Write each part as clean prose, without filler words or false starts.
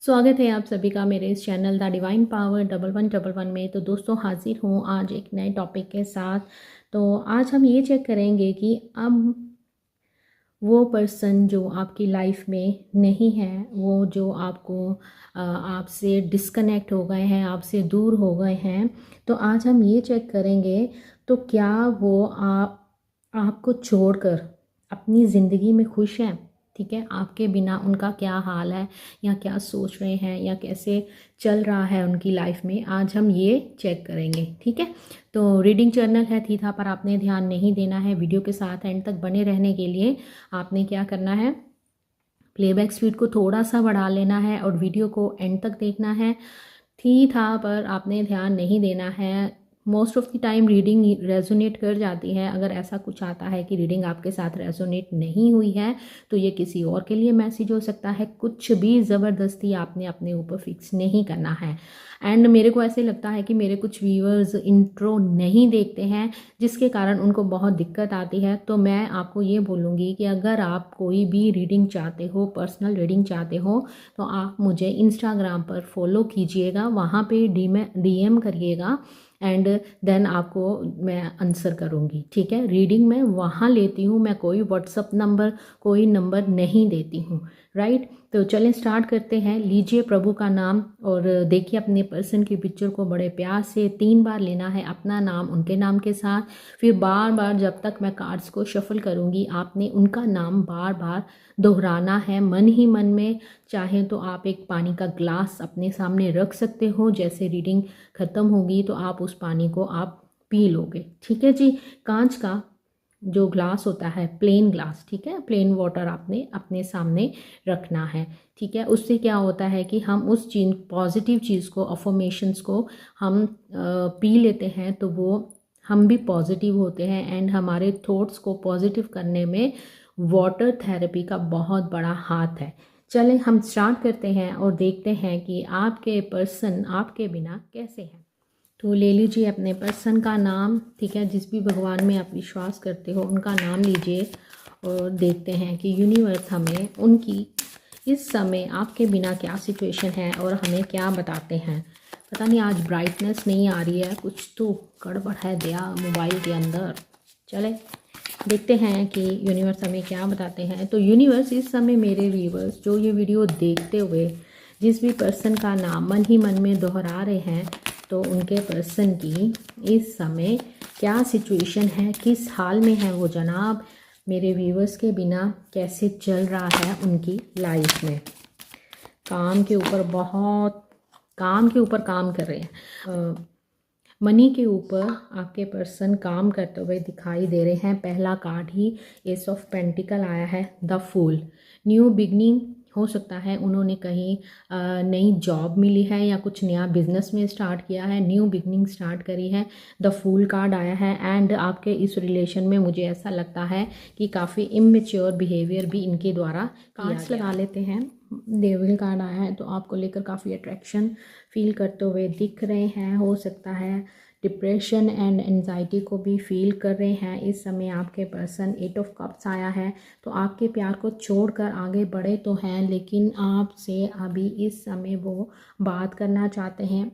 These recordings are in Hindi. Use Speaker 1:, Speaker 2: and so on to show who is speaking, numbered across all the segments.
Speaker 1: स्वागत है आप सभी का मेरे इस चैनल द डिवाइन पावर 1111 में। तो दोस्तों हाजिर हूँ आज एक नए टॉपिक के साथ। तो आज हम ये चेक करेंगे कि अब वो पर्सन जो आपकी लाइफ में नहीं है, वो जो आपसे डिस्कनेक्ट हो गए हैं, आपसे दूर हो गए हैं, तो आज हम ये चेक करेंगे तो क्या वो आपको छोड़कर अपनी ज़िंदगी में खुश हैं। ठीक है, आपके बिना उनका क्या हाल है या क्या सोच रहे हैं या कैसे चल रहा है उनकी लाइफ में, आज हम ये चेक करेंगे। ठीक है, तो रीडिंग जर्नल है थीथा पर आपने ध्यान नहीं देना है। वीडियो के साथ एंड तक बने रहने के लिए आपने क्या करना है, प्लेबैक स्पीड को थोड़ा सा बढ़ा लेना है और वीडियो को एंड तक देखना है। थीथा पर आपने ध्यान नहीं देना है। Most of the time reading resonate कर जाती है। अगर ऐसा कुछ आता है कि रीडिंग आपके साथ रेजोनेट नहीं हुई है तो ये किसी और के लिए मैसेज हो सकता है। कुछ भी ज़बरदस्ती आपने अपने ऊपर फिक्स नहीं करना है। एंड मेरे को ऐसे लगता है कि मेरे कुछ व्यूअर्स इंट्रो नहीं देखते हैं जिसके कारण उनको बहुत दिक्कत आती है। तो मैं आपको ये बोलूँगी कि अगर आप कोई भी रीडिंग चाहते हो, पर्सनल रीडिंग चाहते हो, तो आप मुझे इंस्टाग्राम पर फॉलो कीजिएगा, वहाँ पे DM करिएगा एंड देन आपको मैं आंसर करूँगी। ठीक है, रीडिंग मैं वहाँ लेती हूँ, मैं कोई व्हाट्सअप नंबर, कोई नंबर नहीं देती हूँ। राइट, तो चलें स्टार्ट करते हैं। लीजिए प्रभु का नाम और देखिए अपने पर्सन की पिक्चर को बड़े प्यार से 3 बार लेना है, अपना नाम उनके नाम के साथ। फिर बार बार जब तक मैं कार्ड्स को शफल करूँगी आपने उनका नाम बार बार दोहराना है मन ही मन में। चाहे तो आप एक पानी का ग्लास अपने सामने रख सकते हो, जैसे रीडिंग ख़त्म होगी तो आप उस पानी को आप पी लोगे। ठीक है जी, कांच का जो ग्लास होता है, प्लेन ग्लास, ठीक है, प्लेन वाटर आपने अपने सामने रखना है। ठीक है, उससे क्या होता है कि हम उस चीज़, पॉजिटिव चीज़ को, अफर्मेशंस को हम पी लेते हैं तो वो हम भी पॉजिटिव होते हैं एंड हमारे थॉट्स को पॉजिटिव करने में वाटर थेरेपी का बहुत बड़ा हाथ है। चलें हम स्टार्ट करते हैं और देखते हैं कि आपके पर्सन आपके बिना कैसे हैं। तो ले लीजिए अपने पर्सन का नाम। ठीक है, जिस भी भगवान में आप विश्वास करते हो उनका नाम लीजिए और देखते हैं कि यूनिवर्स हमें उनकी इस समय आपके बिना क्या सिचुएशन है और हमें क्या बताते हैं। पता नहीं आज ब्राइटनेस नहीं आ रही है, कुछ तो गड़बड़ है दया मोबाइल के अंदर। चले देखते हैं कि यूनिवर्स हमें क्या बताते हैं। तो यूनिवर्स इस समय मेरे व्यूअर्स जो ये वीडियो देखते हुए जिस भी पर्सन का नाम मन ही मन में दोहरा रहे हैं, तो उनके पर्सन की इस समय क्या सिचुएशन है, किस हाल में है वो जनाब, मेरे व्यूअर्स के बिना कैसे चल रहा है उनकी लाइफ में। काम के ऊपर काम कर रहे हैं, मनी के ऊपर आपके पर्सन काम करते हुए दिखाई दे रहे हैं। पहला card he S of pentacle आया है, द फूल। न्यू बिगनिंग हो सकता है, उन्होंने कहीं नई जॉब मिली है या कुछ नया बिजनेस में स्टार्ट किया है, न्यू बिगनिंग स्टार्ट करी है। द फूल कार्ड आया है एंड आपके इस रिलेशन में मुझे ऐसा लगता है कि काफ़ी इमेच्योर बिहेवियर भी इनके द्वारा कार्ड्स लगा लेते हैं। डेविल कार्ड आया है, तो आपको लेकर काफ़ी अट्रैक्शन फील करते हुए दिख रहे हैं। हो सकता है डिप्रेशन एंड एंजाइटी को भी फील कर रहे हैं इस समय आपके पर्सन। 8 ऑफ कप्स आया है, तो आपके प्यार को छोड़कर आगे बढ़े तो हैं, लेकिन आपसे अभी इस समय वो बात करना चाहते हैं।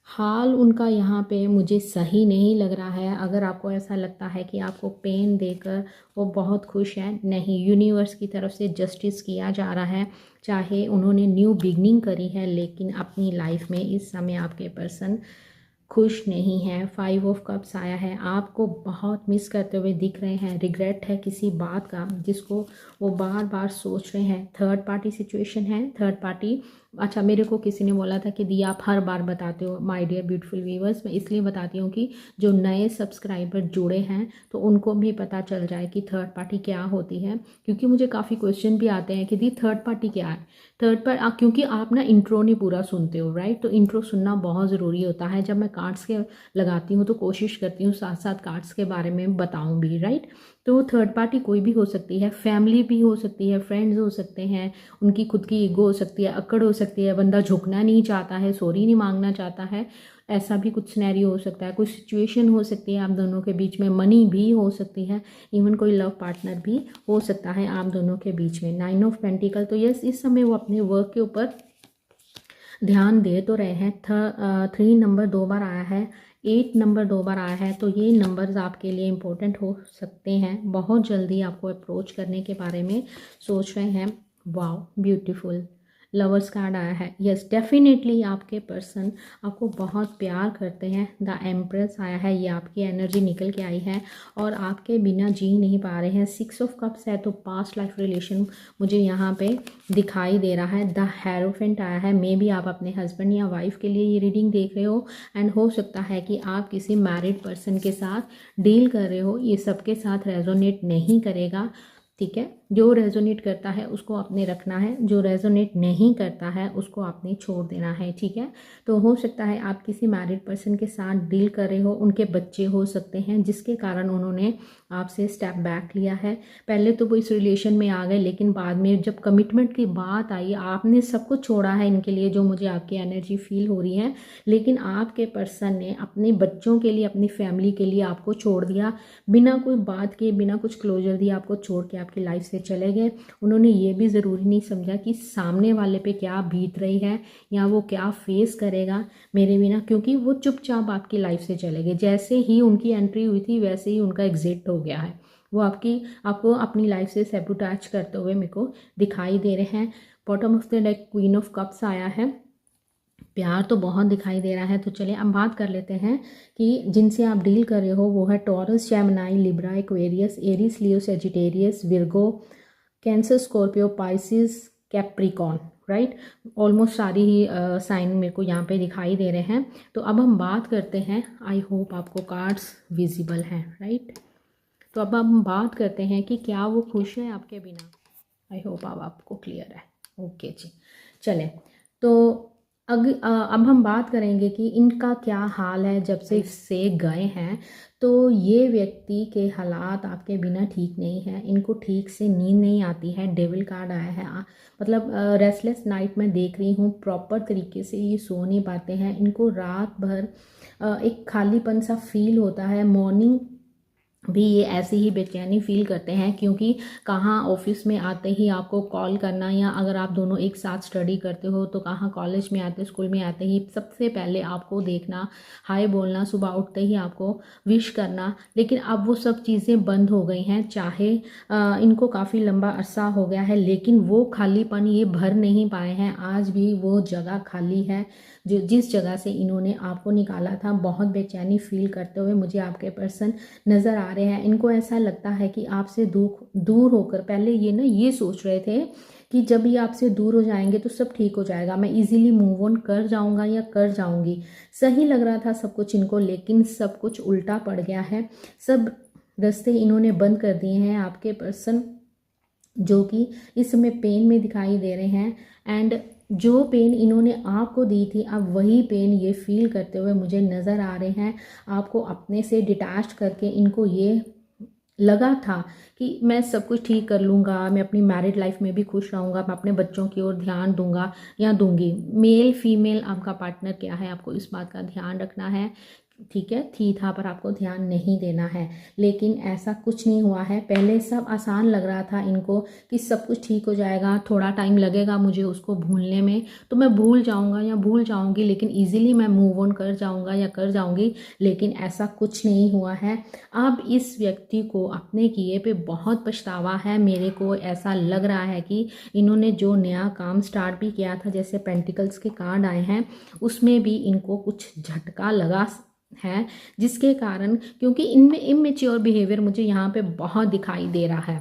Speaker 1: हाल उनका यहाँ पे मुझे सही नहीं लग रहा है। अगर आपको ऐसा लगता है कि आपको पेन देकर वो बहुत खुश हैं, नहीं, यूनिवर्स की तरफ से जस्टिस किया जा रहा है। चाहे उन्होंने न्यू बिगनिंग करी है, लेकिन अपनी लाइफ में इस समय आपके पर्सन खुश नहीं है। 5 ऑफ कप्स आया है, आपको बहुत मिस करते हुए दिख रहे हैं। रिग्रेट है किसी बात का जिसको वो बार बार सोच रहे हैं। थर्ड पार्टी सिचुएशन है, थर्ड पार्टी। अच्छा, मेरे को किसी ने बोला था कि दी आप हर बार बताते हो। माय डियर ब्यूटीफुल व्यूअर्स, मैं इसलिए बताती हूँ कि जो नए सब्सक्राइबर जुड़े हैं तो उनको भी पता चल जाए कि थर्ड पार्टी क्या होती है, क्योंकि मुझे काफ़ी क्वेश्चन भी आते हैं कि दी थर्ड पार्टी क्या है। क्योंकि आप ना इंट्रो नहीं पूरा सुनते हो, राइट, तो इंट्रो सुनना बहुत ज़रूरी होता है। जब मैं कार्ड्स के लगाती हूँ तो कोशिश करती हूँ साथ साथ कार्ड्स के बारे में बताऊँ भी, राइट। तो थर्ड पार्टी कोई भी हो सकती है, फैमिली भी हो सकती है, फ्रेंड्स हो सकते हैं, उनकी खुद की ईगो हो सकती है, अकड़ हो सकती है, बंदा झुकना नहीं चाहता है, सॉरी नहीं मांगना चाहता है, ऐसा भी कुछ सिनेरियो हो सकता है। कोई सिचुएशन हो सकती है आप दोनों के बीच में, मनी भी हो सकती है, इवन कोई लव पार्टनर भी हो सकता है आप दोनों के बीच में। 9 ऑफ पेंटिकल, तो यस, इस समय वो अपने वर्क के ऊपर ध्यान दे तो रहे हैं। 3 नंबर 2 बार आया है, 8 नंबर 2 बार आया है, तो ये नंबर्स आपके लिए इम्पोर्टेंट हो सकते हैं। बहुत जल्दी आपको अप्रोच करने के बारे में सोच रहे हैं। Wow beautiful. लवर्स कार्ड आया है। यस डेफिनेटली आपके पर्सन आपको बहुत प्यार करते हैं। द एम्प्रेस आया है, ये आपकी एनर्जी निकल के आई है और आपके बिना जी नहीं पा रहे हैं। 6 ऑफ कप्स है, तो पास्ट लाइफ रिलेशन मुझे यहाँ पे दिखाई दे रहा है। द हेरोफेंट आया है, मे बी आप अपने हस्बैंड या वाइफ के लिए ये रीडिंग देख रहे हो एंड हो सकता है कि आप किसी मैरिड पर्सन के साथ डील कर रहे हो। ये सबके साथ रेजोनेट नहीं करेगा, ठीक है। जो रेजोनेट करता है उसको आपने रखना है, जो रेजोनेट नहीं करता है उसको आपने छोड़ देना है, ठीक है। तो हो सकता है आप किसी मैरिड पर्सन के साथ डील कर रहे हो, उनके बच्चे हो सकते हैं जिसके कारण उन्होंने आपसे स्टेप बैक लिया है। पहले तो वो इस रिलेशन में आ गए, लेकिन बाद में जब कमिटमेंट की बात आई आपने सब कुछ छोड़ा है इनके लिए, जो मुझे आपकी एनर्जी फील हो रही है। लेकिन आपके पर्सन ने अपने बच्चों के लिए, अपनी फैमिली के लिए आपको छोड़ दिया, बिना कोई बात के, बिना कुछ क्लोजर दिए आपको छोड़ के आपकी लाइफ से चले गए। उन्होंने ये भी ज़रूरी नहीं समझा कि सामने वाले पे क्या बीत रही है या वो क्या फेस करेगा मेरे बिना, क्योंकि वो चुपचाप आपकी लाइफ से चले गए। जैसे ही उनकी एंट्री हुई थी वैसे ही उनका एग्जिट हो गया है। वो आपको अपनी लाइफ से सैबोटेज करते हुए मेरे को दिखाई दे रहे हैं। Bottom of the deck queen of cups आया है। प्यार तो बहुत दिखाई दे रहा है। तो चलिए अब बात कर लेते हैं कि जिनसे आप डील कर रहे हो वो है Taurus, Gemini, Libra, Aquarius, Aries, Leo, Sagittarius, Virgo, Cancer, Scorpio, Pisces, Capricorn, right. Almost सारी ही साइन मेरे को यहाँ पे दिखाई दे रहे हैं। तो अब हम बात करते हैं, आई होप आपको कार्ड्स विजिबल हैं, राइट। तो अब हम बात करते हैं कि क्या वो खुश है आपके बिना। आई होप अब आपको क्लियर है। ओके जी, चलें। तो अब हम बात करेंगे कि इनका क्या हाल है जब से गए हैं। तो ये व्यक्ति के हालात आपके बिना ठीक नहीं है। इनको ठीक से नींद नहीं आती है। डेविल कार्ड आया है, मतलब रेस्टलेस नाइट में देख रही हूँ। प्रॉपर तरीके से ये सो नहीं पाते हैं। इनको रात भर एक खालीपन सा फील होता है। मॉर्निंग भी ये ऐसे ही बेचैनी फील करते हैं, क्योंकि कहाँ ऑफिस में आते ही आपको कॉल करना, या अगर आप दोनों एक साथ स्टडी करते हो तो कहाँ कॉलेज में आते, स्कूल में आते ही सबसे पहले आपको देखना, हाय बोलना, सुबह उठते ही आपको विश करना। लेकिन अब वो सब चीज़ें बंद हो गई हैं। चाहे इनको काफ़ी लंबा अरसा हो गया है, लेकिन वो खालीपन ये भर नहीं पाए हैं। आज भी वो जगह खाली है जो जिस जगह से इन्होंने आपको निकाला था। बहुत बेचैनी फील करते हुए मुझे आपके पर्सन नज़र आ रहे हैं। इनको ऐसा लगता है कि आपसे दूर होकर, पहले ये सोच रहे थे कि जब ये आपसे दूर हो जाएंगे तो सब ठीक हो जाएगा, मैं इजीली मूव ऑन कर जाऊंगा या कर जाऊंगी। सही लग रहा था सब कुछ इनको, लेकिन सब कुछ उल्टा पड़ गया है। सब रास्ते इन्होंने बंद कर दिए हैं। आपके पर्सन जो कि इस समय पेन में दिखाई दे रहे हैं, एंड जो पेन इन्होंने आपको दी थी अब वही पेन ये फील करते हुए मुझे नज़र आ रहे हैं। आपको अपने से डिटैच करके इनको ये लगा था कि मैं सब कुछ ठीक कर लूँगा, मैं अपनी मैरिड लाइफ में भी खुश रहूँगा, मैं अपने बच्चों की ओर ध्यान दूंगा या दूंगी। मेल फीमेल आपका पार्टनर क्या है, आपको इस बात का ध्यान रखना है, ठीक है। थी था पर आपको ध्यान नहीं देना है। लेकिन ऐसा कुछ नहीं हुआ है। पहले सब आसान लग रहा था इनको कि सब कुछ ठीक हो जाएगा, थोड़ा टाइम लगेगा मुझे उसको भूलने में, तो मैं भूल जाऊंगा या भूल जाऊंगी, लेकिन इजीली मैं मूव ऑन कर जाऊंगा या कर जाऊंगी। लेकिन ऐसा कुछ नहीं हुआ है। अब इस व्यक्ति को अपने किए पे बहुत पछतावा है। मेरे को ऐसा लग रहा है कि इन्होंने जो नया काम स्टार्ट भी किया था, जैसे पेंटिकल्स के कार्ड आए हैं, उसमें भी इनको कुछ झटका लगा है, जिसके कारण, क्योंकि इनमें इमेच्योर बिहेवियर मुझे यहाँ पे बहुत दिखाई दे रहा है।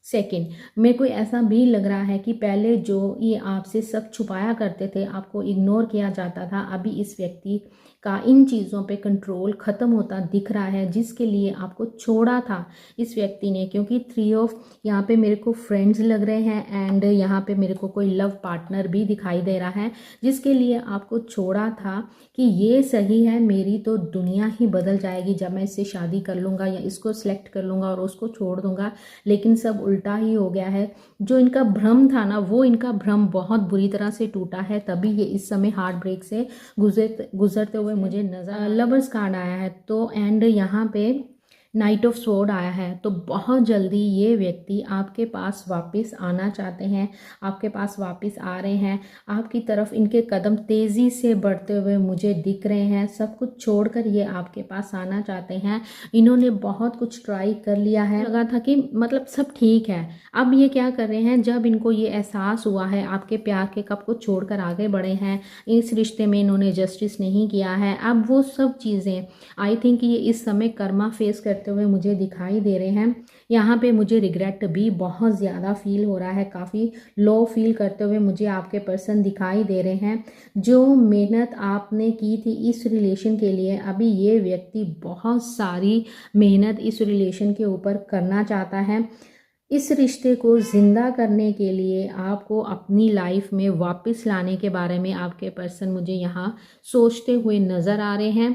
Speaker 1: सेकंड, मेरे को ऐसा भी लग रहा है कि पहले जो ये आपसे सब छुपाया करते थे, आपको इग्नोर किया जाता था, अभी इस व्यक्ति का इन चीज़ों पे कंट्रोल ख़त्म होता दिख रहा है, जिसके लिए आपको छोड़ा था इस व्यक्ति ने। क्योंकि 3 ऑफ यहाँ पे मेरे को फ्रेंड्स लग रहे हैं, एंड यहाँ पे मेरे को कोई लव पार्टनर भी दिखाई दे रहा है, जिसके लिए आपको छोड़ा था कि ये सही है, मेरी तो दुनिया ही बदल जाएगी जब मैं इससे शादी कर लूँगा या इसको सिलेक्ट कर लूँगा और उसको छोड़ दूँगा। लेकिन सब उल्टा ही हो गया है। जो इनका भ्रम था ना, वो इनका भ्रम बहुत बुरी तरह से टूटा है, तभी ये इस समय हार्ट ब्रेक से गुजरते हुए मुझे नजर। लवर्स कार्ड आया है, तो एंड यहाँ पे नाइट ऑफ स्वॉर्ड आया है, तो बहुत जल्दी ये व्यक्ति आपके पास वापस आना चाहते हैं, आपके पास वापस आ रहे हैं, आपकी तरफ इनके कदम तेज़ी से बढ़ते हुए मुझे दिख रहे हैं। सब कुछ छोड़कर ये आपके पास आना चाहते हैं। इन्होंने बहुत कुछ ट्राई कर लिया है, लगा था कि मतलब सब ठीक है। अब ये क्या कर रहे हैं, जब इनको ये एहसास हुआ है आपके प्यार के कप को छोड़कर आगे बढ़े हैं, इस रिश्ते में इन्होंने जस्टिस नहीं किया है, अब वो सब चीज़ें आई थिंक ये इस समय कर्मा फेस करते हुए मुझे दिखाई दे रहे हैं। यहाँ पे मुझे रिग्रेट भी बहुत ज़्यादा फील हो रहा है, काफ़ी लो फील करते हुए मुझे आपके पर्सन दिखाई दे रहे हैं। जो मेहनत आपने की थी इस रिलेशन के लिए, अभी ये व्यक्ति बहुत सारी मेहनत इस रिलेशन के ऊपर करना चाहता है। इस रिश्ते को ज़िंदा करने के लिए आपको अपनी लाइफ में वापस लाने के बारे में आपके पर्सन मुझे यहाँ सोचते हुए नज़र आ रहे हैं।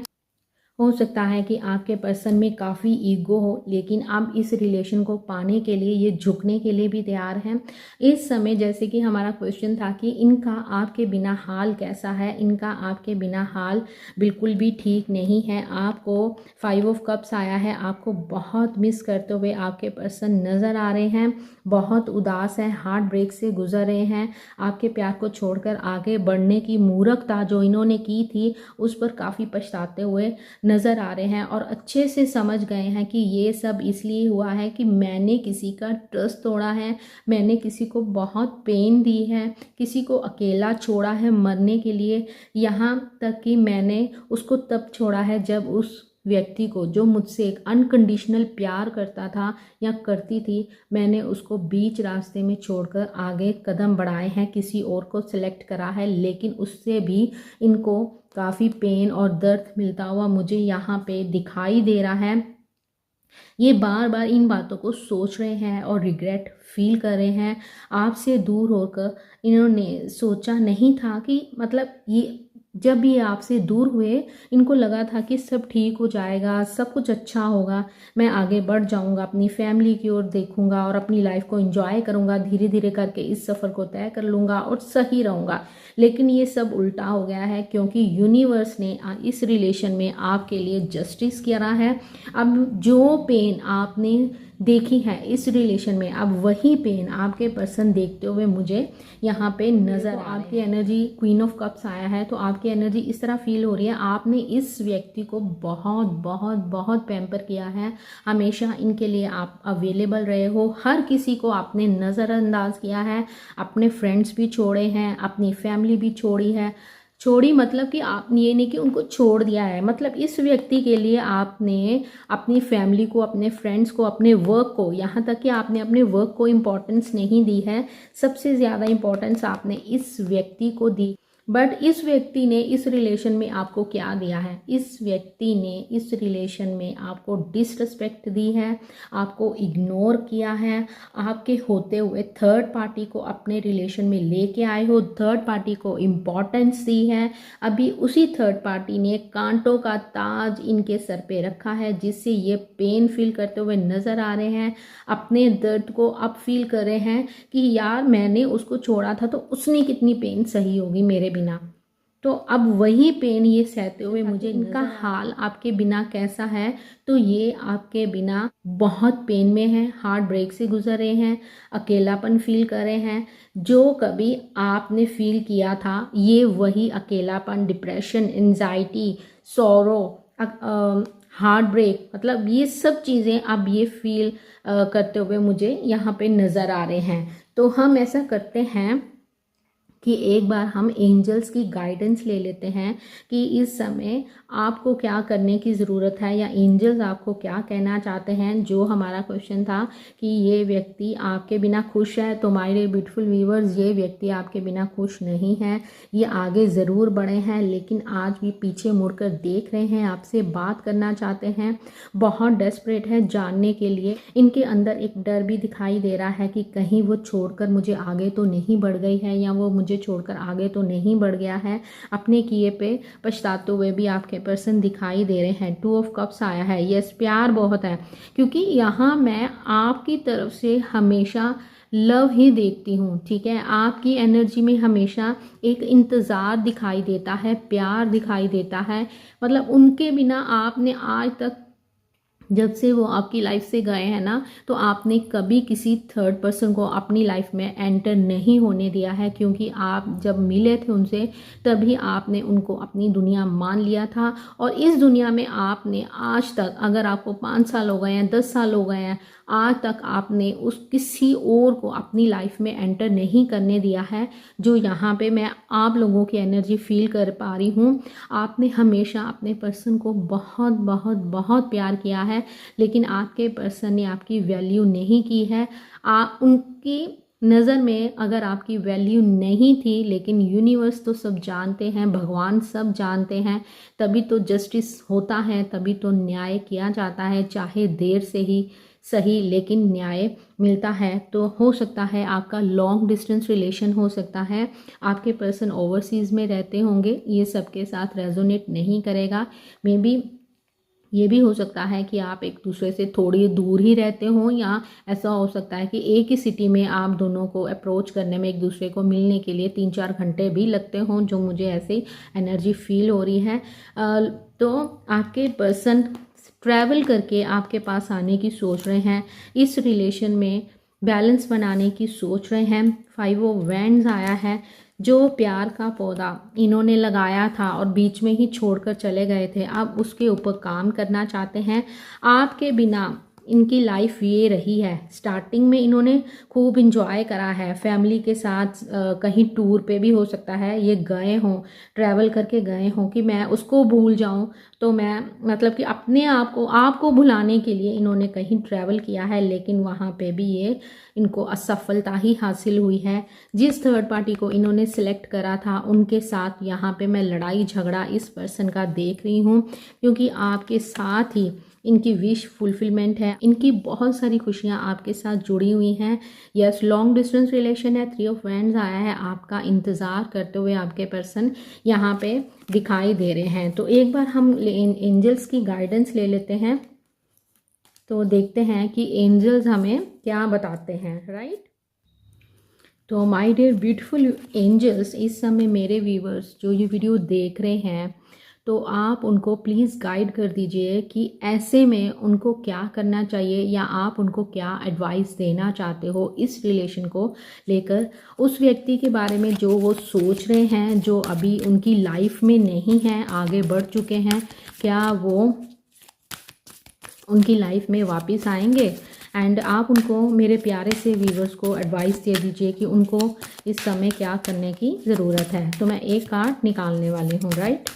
Speaker 1: हो सकता है कि आपके पर्सन में काफ़ी ईगो हो, लेकिन अब इस रिलेशन को पाने के लिए ये झुकने के लिए भी तैयार हैं। इस समय जैसे कि हमारा क्वेश्चन था कि इनका आपके बिना हाल कैसा है, इनका आपके बिना हाल बिल्कुल भी ठीक नहीं है। आपको 5 ऑफ कप्स आया है, आपको बहुत मिस करते हुए आपके पर्सन नज़र आ रहे हैं, बहुत उदास हैं, हार्ट ब्रेक से गुजर रहे हैं। आपके प्यार को छोड़कर आगे बढ़ने की मूर्खता जो इन्होंने की थी उस पर काफ़ी पछताते हुए नज़र आ रहे हैं, और अच्छे से समझ गए हैं कि ये सब इसलिए हुआ है कि मैंने किसी का ट्रस्ट तोड़ा है, मैंने किसी को बहुत पेन दी है, किसी को अकेला छोड़ा है मरने के लिए। यहाँ तक कि मैंने उसको तब छोड़ा है जब उस व्यक्ति को जो मुझसे एक अनकंडीशनल प्यार करता था या करती थी, मैंने उसको बीच रास्ते में छोड़कर आगे कदम बढ़ाए हैं, किसी और को सिलेक्ट करा है। लेकिन उससे भी इनको काफ़ी पेन और दर्द मिलता हुआ मुझे यहाँ पे दिखाई दे रहा है। ये बार बार इन बातों को सोच रहे हैं और रिग्रेट फील कर रहे हैं। आपसे दूर होकर इन्होंने सोचा नहीं था कि मतलब ये जब ये आपसे दूर हुए, इनको लगा था कि सब ठीक हो जाएगा, सब कुछ अच्छा होगा, मैं आगे बढ़ जाऊंगा, अपनी फैमिली की ओर देखूंगा और अपनी लाइफ को एंजॉय करूंगा, धीरे धीरे करके इस सफ़र को तय कर लूँगा और सही रहूँगा। लेकिन ये सब उल्टा हो गया है, क्योंकि यूनिवर्स ने इस रिलेशन में आपके लिए जस्टिस करा है। अब जो पेन आपने देखी है इस रिलेशन में, अब वही पेन आपके पर्सन देखते हुए मुझे यहाँ पे नज़र आ आपकी एनर्जी क्वीन ऑफ कप्स आया है, तो आपकी एनर्जी इस तरह फील हो रही है, आपने इस व्यक्ति को बहुत बहुत बहुत पैम्पर किया है, हमेशा इनके लिए आप अवेलेबल रहे हो, हर किसी को आपने नज़रअंदाज किया है, अपने फ्रेंड्स भी छोड़े हैं, अपनी फैमिली भी छोड़ी मतलब कि आप ये नहीं कि उनको छोड़ दिया है, मतलब इस व्यक्ति के लिए आपने अपनी फैमिली को, अपने फ्रेंड्स को, अपने वर्क को, यहाँ तक कि आपने अपने वर्क को इम्पोर्टेंस नहीं दी है, सबसे ज़्यादा इम्पोर्टेंस आपने इस व्यक्ति को दी। बट इस व्यक्ति ने इस रिलेशन में आपको क्या दिया है, इस व्यक्ति ने इस रिलेशन में आपको डिसरिस्पेक्ट दी है, आपको इग्नोर किया है, आपके होते हुए थर्ड पार्टी को अपने रिलेशन में लेके आए हो, थर्ड पार्टी को इम्पोर्टेंस दी है। अभी उसी थर्ड पार्टी ने कांटों का ताज इनके सर पे रखा है, जिससे ये पेन फील करते हुए नज़र आ रहे हैं, अपने दर्द को अब फील कर रहे हैं कि यार मैंने उसको छोड़ा था तो उसने कितनी पेन सही होगी मेरे बिना। तो अब वही पेन ये सहते हुए मुझे इनका हाल आपके बिना कैसा है, तो ये आपके बिना बहुत पेन में है, हार्ट ब्रेक से गुजर रहे हैं, अकेलापन फील कर रहे हैं। जो कभी आपने फील किया था ये वही अकेलापन, depression, anxiety, sorrow, heartbreak, मतलब ये सब चीज़ें अब ये फील करते हुए मुझे यहाँ पे नज़र आ रहे हैं। तो हम ऐसा करते हैं कि एक बार हम एंजल्स की गाइडेंस ले लेते हैं कि इस समय आपको क्या करने की ज़रूरत है, या एंजल्स आपको क्या कहना चाहते हैं। जो हमारा क्वेश्चन था कि ये व्यक्ति आपके बिना खुश है, तो माय ब्यूटीफुल व्यूअर्स, ये व्यक्ति आपके बिना खुश नहीं है, ये आगे ज़रूर बढ़े हैं, लेकिन आज भी पीछे मुड़कर देख रहे हैं, आपसे बात करना चाहते हैं, बहुत डेस्परेट है जानने के लिए। इनके अंदर एक डर भी दिखाई दे रहा है कि कहीं वो छोड़कर मुझे आगे तो नहीं बढ़ गई है, या वो मुझे छोड़कर आगे तो नहीं बढ़ गया है। अपने किए पे पछताते हुए भी आपके पर्सन दिखाई दे रहे हैं। 2 ऑफ कप्स आया है, यस प्यार बहुत है, क्योंकि यहाँ मैं आपकी तरफ से हमेशा लव ही देखती हूँ, ठीक है। आपकी एनर्जी में हमेशा एक इंतज़ार दिखाई देता है, प्यार दिखाई देता है, मतलब उनके बिना आपने आज तक जब से वो आपकी लाइफ से गए हैं ना, तो आपने कभी किसी थर्ड पर्सन को अपनी लाइफ में एंटर नहीं होने दिया है, क्योंकि आप जब मिले थे उनसे तभी आपने उनको अपनी दुनिया मान लिया था। और इस दुनिया में आपने आज तक, अगर आपको 5 साल हो गए हैं, 10 साल हो गए हैं, आज तक आपने उस किसी और को अपनी लाइफ में एंटर नहीं करने दिया है। जो यहाँ पे मैं आप लोगों की एनर्जी फील कर पा रही हूँ, आपने हमेशा अपने पर्सन को बहुत बहुत बहुत प्यार किया है, लेकिन आपके पर्सन ने आपकी वैल्यू नहीं की है। उनकी नज़र में अगर आपकी वैल्यू नहीं थी, लेकिन यूनिवर्स तो सब जानते हैं, भगवान सब जानते हैं, तभी तो जस्टिस होता है, तभी तो न्याय किया जाता है, चाहे देर से ही सही लेकिन न्याय मिलता है। तो हो सकता है आपका लॉन्ग डिस्टेंस रिलेशन हो सकता है, आपके पर्सन ओवरसीज़ में रहते होंगे, ये सबके साथ रेजोनेट नहीं करेगा। मे बी ये भी हो सकता है कि आप एक दूसरे से थोड़ी दूर ही रहते हों, या ऐसा हो सकता है कि एक ही सिटी में आप दोनों को अप्रोच करने में, एक दूसरे को मिलने के लिए 3-4 घंटे भी लगते हों, जो मुझे ऐसी एनर्जी फील हो रही है। तो आपके पर्सन ट्रैवल करके आपके पास आने की सोच रहे हैं, इस रिलेशन में बैलेंस बनाने की सोच रहे हैं। 5 ऑफ वैंड्स आया है। जो प्यार का पौधा इन्होंने लगाया था और बीच में ही छोड़कर चले गए थे, अब उसके ऊपर काम करना चाहते हैं। आपके बिना इनकी लाइफ ये रही है। स्टार्टिंग में इन्होंने खूब इंजॉय करा है फैमिली के साथ, कहीं टूर पे भी हो सकता है ये गए हों, ट्रैवल करके गए हों कि मैं उसको भूल जाऊं। तो मैं मतलब कि अपने आपको भुलाने के लिए इन्होंने कहीं ट्रैवल किया है, लेकिन वहाँ पे भी ये इनको असफलता ही हासिल हुई है। जिस थर्ड पार्टी को इन्होंने सिलेक्ट करा था उनके साथ यहाँ पे मैं लड़ाई झगड़ा इस पर्सन का देख रही हूँ, क्योंकि आपके साथ ही इनकी विश फुलफिलमेंट है, इनकी बहुत सारी खुशियाँ आपके साथ जुड़ी हुई हैं। यस, लॉन्ग डिस्टेंस रिलेशन है। 3 ऑफ वैंड्स आया है। आपका इंतज़ार करते हुए आपके पर्सन यहाँ पे दिखाई दे रहे हैं। तो एक बार हम एंजल्स की गाइडेंस ले लेते हैं, तो देखते हैं कि एंजल्स हमें क्या बताते हैं। राइट, तो माय डियर ब्यूटीफुल एंजल्स, इस समय मेरे व्यूवर्स जो ये वीडियो देख रहे हैं, तो आप उनको प्लीज़ गाइड कर दीजिए कि ऐसे में उनको क्या करना चाहिए, या आप उनको क्या एडवाइस देना चाहते हो इस रिलेशन को लेकर, उस व्यक्ति के बारे में जो वो सोच रहे हैं, जो अभी उनकी लाइफ में नहीं है, आगे बढ़ चुके हैं, क्या वो उनकी लाइफ में वापस आएंगे। एंड आप उनको, मेरे प्यारे से व्यूवर्स को एडवाइस दे दीजिए कि उनको इस समय क्या करने की ज़रूरत है। तो मैं एक कार्ड निकालने वाली हूँ। राइट,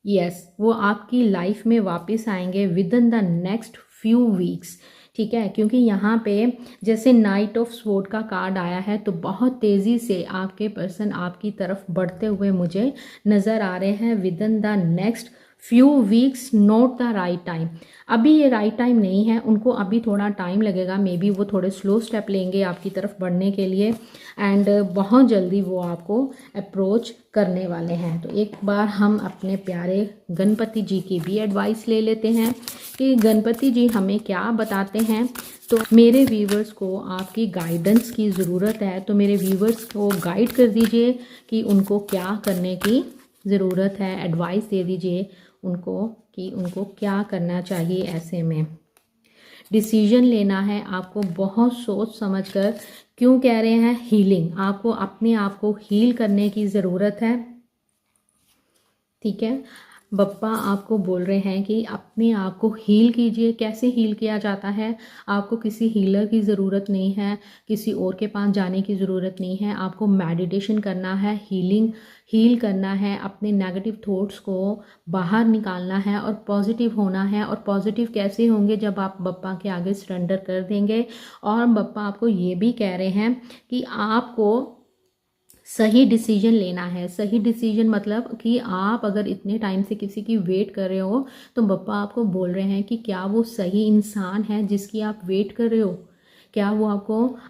Speaker 1: यस, वो आपकी लाइफ में वापस आएंगे with in the next few weeks. ठीक है, क्योंकि यहाँ पे जैसे नाइट ऑफ स्वॉर्ड का कार्ड आया है, तो बहुत तेज़ी से आपके पर्सन आपकी तरफ बढ़ते हुए मुझे नज़र आ रहे हैं with in the next few weeks. Not the right time, अभी ये राइट टाइम नहीं है, उनको अभी थोड़ा टाइम लगेगा। मे बी वो थोड़े स्लो स्टेप लेंगे आपकी तरफ बढ़ने के लिए, एंड बहुत जल्दी वो आपको अप्रोच करने वाले हैं। तो एक बार हम अपने प्यारे गणपति जी की भी एडवाइस ले लेते हैं कि गणपति जी हमें क्या बताते हैं। तो मेरे व्यूवर्स को आपकी गाइडेंस की ज़रूरत है, तो मेरे व्यूवर्स को गाइड कर दीजिए कि उनको क्या करने की ज़रूरत है। एडवाइस दे दीजिए उनको कि उनको क्या करना चाहिए। ऐसे में डिसीजन लेना है आपको, बहुत सोच समझकर। क्यों कह रहे हैं हीलिंग, आपको अपने आप को हील करने की ज़रूरत है। ठीक है, बप्पा आपको बोल रहे हैं कि अपने आप को हील कीजिए। कैसे हील किया जाता है, आपको किसी हीलर की ज़रूरत नहीं है, किसी और के पास जाने की ज़रूरत नहीं है। आपको मेडिटेशन करना है, हील करना है, अपने नेगेटिव थॉट्स को बाहर निकालना है और पॉजिटिव होना है। और पॉजिटिव कैसे होंगे, जब आप बप्पा के आगे सरेंडर कर देंगे। और बप्पा आपको ये भी कह रहे हैं कि आपको सही डिसीजन लेना है। सही डिसीजन मतलब कि आप अगर इतने टाइम से किसी की वेट कर रहे हो, तो बप्पा आपको बोल रहे हैं कि क्या वो सही इंसान है जिसकी आप वेट कर रहे हो, क्या वो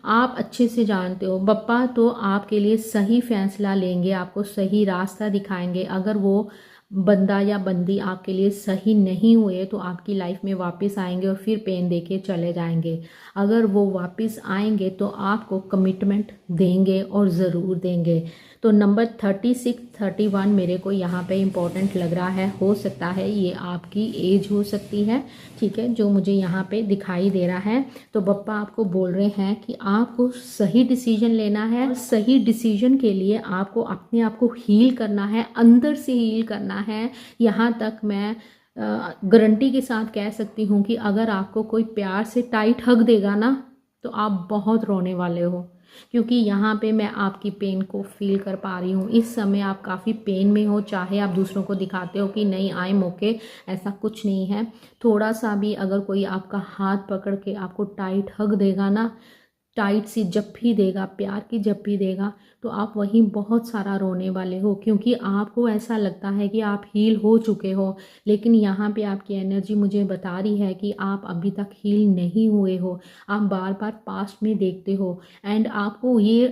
Speaker 1: आप अच्छे से जानते हो। बप्पा तो आपके लिए सही फैसला लेंगे, आपको सही रास्ता दिखाएंगे। अगर वो बंदा या बंदी आपके लिए सही नहीं हुए तो आपकी लाइफ में वापस आएंगे और फिर पेन दे के चले जाएंगे। अगर वो वापस आएंगे तो आपको कमिटमेंट देंगे और ज़रूर देंगे। तो नंबर 36 31 मेरे को यहाँ पे इम्पोर्टेंट लग रहा है। हो सकता है ये आपकी एज हो सकती है, ठीक है, जो मुझे यहाँ पे दिखाई दे रहा है। तो बप्पा आपको बोल रहे हैं कि आपको सही डिसीजन लेना है और सही डिसीजन के लिए आपको अपने आप को हील करना है, अंदर से हील करना है। यहाँ तक मैं गारंटी के साथ कह सकती हूँ कि अगर आपको कोई प्यार से टाइट हग देगा ना तो आप बहुत रोने वाले हो, क्योंकि यहाँ पे मैं आपकी पेन को फील कर पा रही हूँ। इस समय आप काफ़ी पेन में हो, चाहे आप दूसरों को दिखाते हो कि नहीं आई एम ओके, ऐसा कुछ नहीं है। थोड़ा सा भी अगर कोई आपका हाथ पकड़ के आपको टाइट हग देगा ना, टाइट सी जप्पी देगा, प्यार की जप्पी देगा, तो आप वहीं बहुत सारा रोने वाले हो, क्योंकि आपको ऐसा लगता है कि आप हील हो चुके हो। लेकिन यहाँ पे आपकी एनर्जी मुझे बता रही है कि आप अभी तक हील नहीं हुए हो। आप बार बार पास्ट में देखते हो एंड आपको ये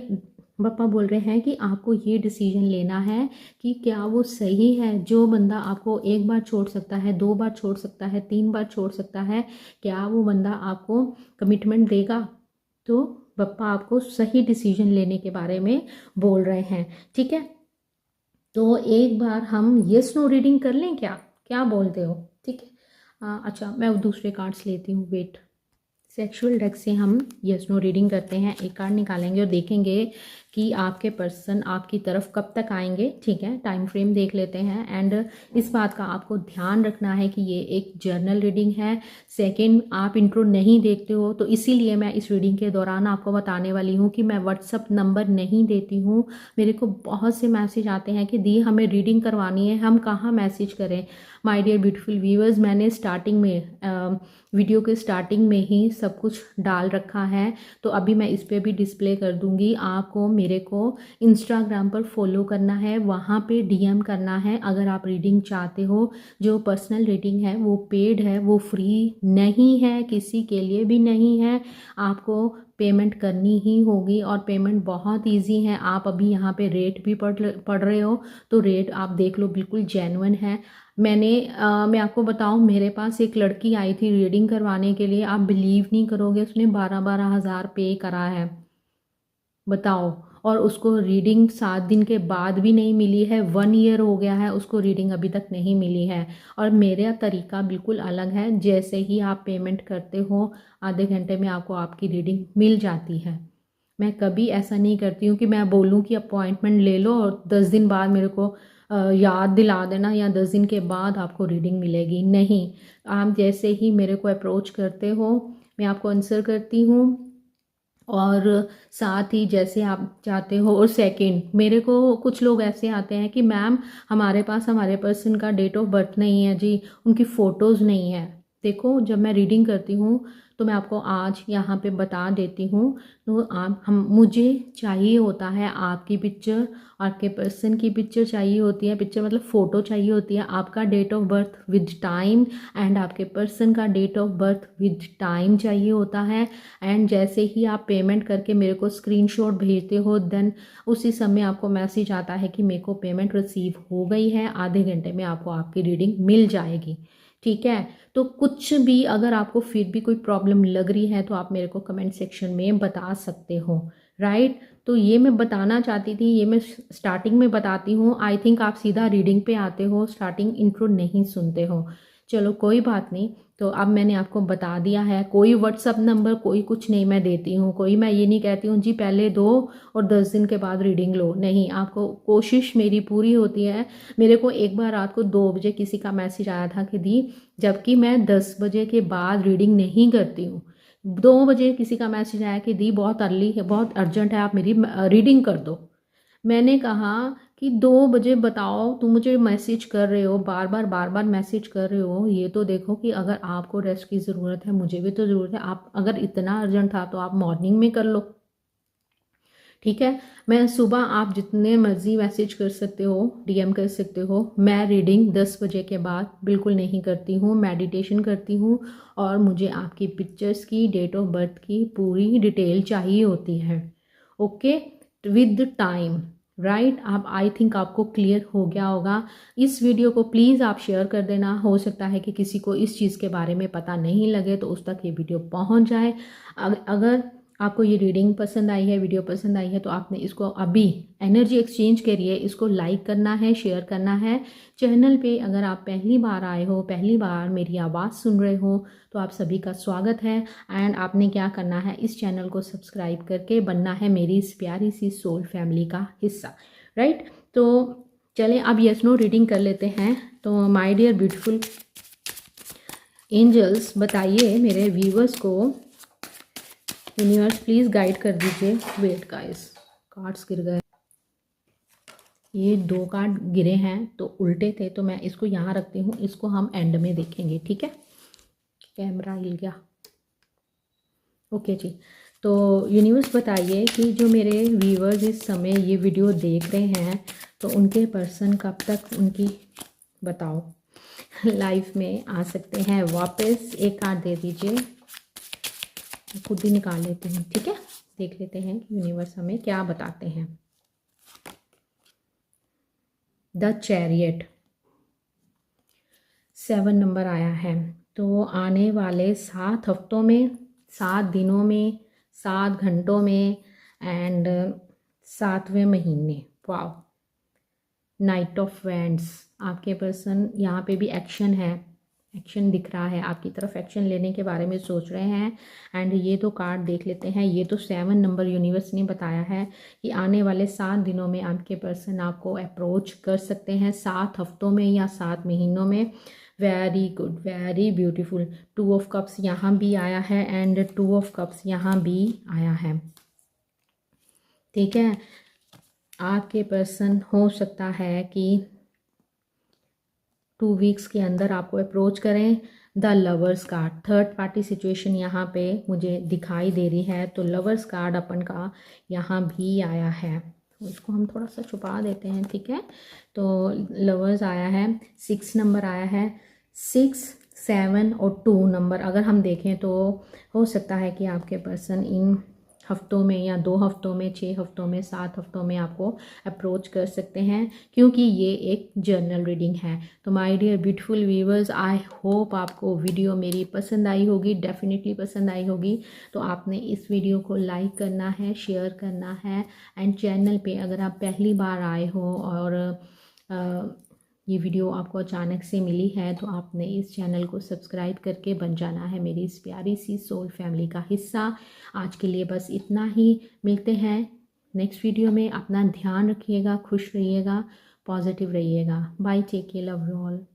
Speaker 1: पापा बोल रहे हैं कि आपको ये डिसीजन लेना है कि क्या वो सही है। जो बंदा आपको एक बार छोड़ सकता है, 2 बार छोड़ सकता है, 3 बार छोड़ सकता है, क्या वो बंदा आपको कमिटमेंट देगा? तो पप्पा आपको सही डिसीजन लेने के बारे में बोल रहे हैं, ठीक है। तो एक बार हम यस नो रीडिंग कर लें, क्या क्या बोलते हो? ठीक है, अच्छा मैं दूसरे कार्ड्स लेती हूँ, वेट। सेक्सुअल डेक से हम यस नो रीडिंग करते हैं। एक कार्ड निकालेंगे और देखेंगे कि आपके पर्सन आपकी तरफ कब तक आएंगे, ठीक है। टाइम फ्रेम देख लेते हैं एंड इस बात का आपको ध्यान रखना है कि ये एक जर्नल रीडिंग है। सेकंड, आप इंट्रो नहीं देखते हो तो इसीलिए मैं इस रीडिंग के दौरान आपको बताने वाली हूँ कि मैं व्हाट्सअप नंबर नहीं देती हूँ। मेरे को बहुत से मैसेज आते हैं कि दी हमें रीडिंग करवानी है, हम कहाँ मैसेज करें। माय डियर ब्यूटीफुल व्यूअर्स, मैंने स्टार्टिंग में वीडियो के स्टार्टिंग में ही सब कुछ डाल रखा है, तो अभी मैं इस पर भी डिस्प्ले कर दूंगी। आपको मेरे को इंस्टाग्राम पर फॉलो करना है, वहाँ पे डीएम करना है अगर आप रीडिंग चाहते हो। जो पर्सनल रीडिंग है वो पेड है, वो फ्री नहीं है, किसी के लिए भी नहीं है। आपको पेमेंट करनी ही होगी और पेमेंट बहुत इजी है। आप अभी यहाँ पे रेट भी पढ़ रहे हो तो रेट आप देख लो, बिल्कुल जेन्युइन है। मैं आपको बताऊं, मेरे पास एक लड़की आई थी रीडिंग करवाने के लिए, आप बिलीव नहीं करोगे, उसने 12-12 हज़ार पे करा है, बताओ। और उसको रीडिंग 7 दिन के बाद भी नहीं मिली है, 1 ईयर हो गया है उसको रीडिंग अभी तक नहीं मिली है। और मेरा तरीका बिल्कुल अलग है, जैसे ही आप पेमेंट करते हो आधे घंटे में आपको आपकी रीडिंग मिल जाती है। मैं कभी ऐसा नहीं करती हूँ कि मैं बोलूँ कि अपॉइंटमेंट ले लो और 10 दिन बाद मेरे को याद दिला देना या 10 दिन के बाद आपको रीडिंग मिलेगी, नहीं। आप जैसे ही मेरे को अप्रोच करते हो मैं आपको आंसर करती हूँ और साथ ही जैसे आप चाहते हो। और सेकंड, मेरे को कुछ लोग ऐसे आते हैं कि मैम हमारे पास हमारे पर्सन का डेट ऑफ बर्थ नहीं है जी, उनकी फ़ोटोज़ नहीं है। देखो, जब मैं रीडिंग करती हूँ तो मैं आपको आज यहाँ पे बता देती हूँ। तो आप हम मुझे चाहिए होता है आपकी पिक्चर, आपके पर्सन की पिक्चर चाहिए होती है, पिक्चर मतलब फ़ोटो चाहिए होती है, आपका date of birth with time and आपके पर्सन का date of birth with time चाहिए होता है। एंड जैसे ही आप पेमेंट करके मेरे को स्क्रीनशॉट भेजते हो, देन उसी समय आपको मैसेज आता है कि मेरे को पेमेंट रिसीव हो गई है, आधे घंटे में आपको आपकी रीडिंग मिल जाएगी, ठीक है। तो कुछ भी अगर आपको फिर भी कोई प्रॉब्लम लग रही है तो आप मेरे को कमेंट सेक्शन में बता सकते हो, राइट। तो ये मैं बताना चाहती थी, ये मैं स्टार्टिंग में बताती हूँ। आई थिंक आप सीधा रीडिंग पे आते हो, स्टार्टिंग इंट्रो नहीं सुनते हो। चलो कोई बात नहीं, तो अब मैंने आपको बता दिया है। कोई व्हाट्सअप नंबर कोई कुछ नहीं मैं देती हूँ, कोई मैं ये नहीं कहती हूँ जी पहले दो और 10 दिन के बाद रीडिंग लो, नहीं। आपको कोशिश मेरी पूरी होती है। मेरे को एक बार रात को 2 बजे किसी का मैसेज आया था कि दी, जबकि मैं 10 बजे के बाद रीडिंग नहीं करती हूँ, 2 बजे किसी का मैसेज आया कि दी बहुत अर्ली है, बहुत अर्जेंट है, आप मेरी रीडिंग कर दो। मैंने कहा कि 2 बजे बताओ, तुम मुझे मैसेज कर रहे हो, बार बार मैसेज कर रहे हो, ये तो देखो कि अगर आपको रेस्ट की ज़रूरत है, मुझे भी तो ज़रूरत है। आप अगर इतना अर्जेंट था तो आप मॉर्निंग में कर लो, ठीक है। मैं सुबह आप जितने मर्जी मैसेज कर सकते हो, डीएम कर सकते हो। मैं रीडिंग 10 बजे के बाद बिल्कुल नहीं करती हूँ, मेडिटेशन करती हूँ और मुझे आपकी पिक्चर्स की, डेट ऑफ बर्थ की पूरी डिटेल चाहिए होती है, ओके, विद टाइम। राइट आप आई थिंक आपको क्लियर हो गया होगा। इस वीडियो को प्लीज़ आप शेयर कर देना, हो सकता है कि किसी को इस चीज़ के बारे में पता नहीं लगे तो उस तक ये वीडियो पहुंच जाए। अगर आपको ये रीडिंग पसंद आई है, वीडियो पसंद आई है, तो आपने इसको अभी एनर्जी एक्सचेंज के लिए इसको लाइक करना है, शेयर करना है। चैनल पे अगर आप पहली बार आए हो, पहली बार मेरी आवाज़ सुन रहे हो, तो आप सभी का स्वागत है। एंड आपने क्या करना है, इस चैनल को सब्सक्राइब करके बनना है मेरी इस प्यारी सी सोल फैमिली का हिस्सा, राइट। तो चलें अब यस नो रीडिंग कर लेते हैं। तो माय डियर ब्यूटीफुल एंजल्स, बताइए मेरे व्यूवर्स को, यूनिवर्स प्लीज़ गाइड कर दीजिए। वेट गाइस, कार्ड्स गिर गए, ये 2 कार्ड गिरे हैं तो उल्टे थे, तो मैं इसको यहाँ रखती हूँ, इसको हम एंड में देखेंगे, ठीक है। कैमरा हिल गया, ओके जी। तो यूनिवर्स बताइए कि जो मेरे व्यूवर्स इस समय ये वीडियो देख रहे हैं, तो उनके पर्सन कब तक उनकी बताओ लाइफ में आ सकते हैं वापस। एक कार्ड दे दीजिए, खुद ही निकाल लेते हैं, ठीक है। देख लेते हैं यूनिवर्स हमें क्या बताते हैं। द चैरियट 7 नंबर आया है। तो आने वाले 7 हफ्तों में, 7 दिनों में, 7 घंटों में एंड 7वें महीने, वाओ। नाइट ऑफ वैंड्स, आपके पर्सन यहाँ पे भी एक्शन है, एक्शन दिख रहा है, आपकी तरफ एक्शन लेने के बारे में सोच रहे हैं। एंड ये तो कार्ड देख लेते हैं, ये तो 7 नंबर यूनिवर्स ने बताया है कि आने वाले 7 दिनों में आपके पर्सन आपको अप्रोच कर सकते हैं, 7 हफ्तों में या 7 महीनों में। Very good, very beautiful. 2 of cups यहाँ भी आया है एंड 2 ऑफ कप्स यहाँ भी आया है, ठीक है। आपके पर्सन हो सकता है कि 2 वीक्स के अंदर आपको अप्रोच करें। The lovers card, third party situation यहाँ पे मुझे दिखाई दे रही है, तो लवर्स कार्ड अपन का यहाँ भी आया है। इसको हम थोड़ा सा छुपा देते हैं, ठीक है। तो लवर्स आया है, 6 नंबर आया है, 6, 7 और 2 नंबर अगर हम देखें तो हो सकता है कि आपके पर्सन इन हफ्तों में या 2 हफ्तों में, 6 हफ्तों में, 7 हफ्तों में आपको अप्रोच कर सकते हैं, क्योंकि ये एक जर्नल रीडिंग है। तो my dear beautiful viewers, I hope आपको वीडियो मेरी पसंद आई होगी, डेफिनेटली पसंद आई होगी। तो आपने इस वीडियो को लाइक करना है, शेयर करना है एंड चैनल पे अगर आप पहली बार आए हो और ये वीडियो आपको अचानक से मिली है, तो आपने इस चैनल को सब्सक्राइब करके बन जाना है मेरी इस प्यारी सी सोल फैमिली का हिस्सा। आज के लिए बस इतना ही, मिलते हैं नेक्स्ट वीडियो में। अपना ध्यान रखिएगा, खुश रहिएगा, पॉजिटिव रहिएगा। Bye, take care, love you all.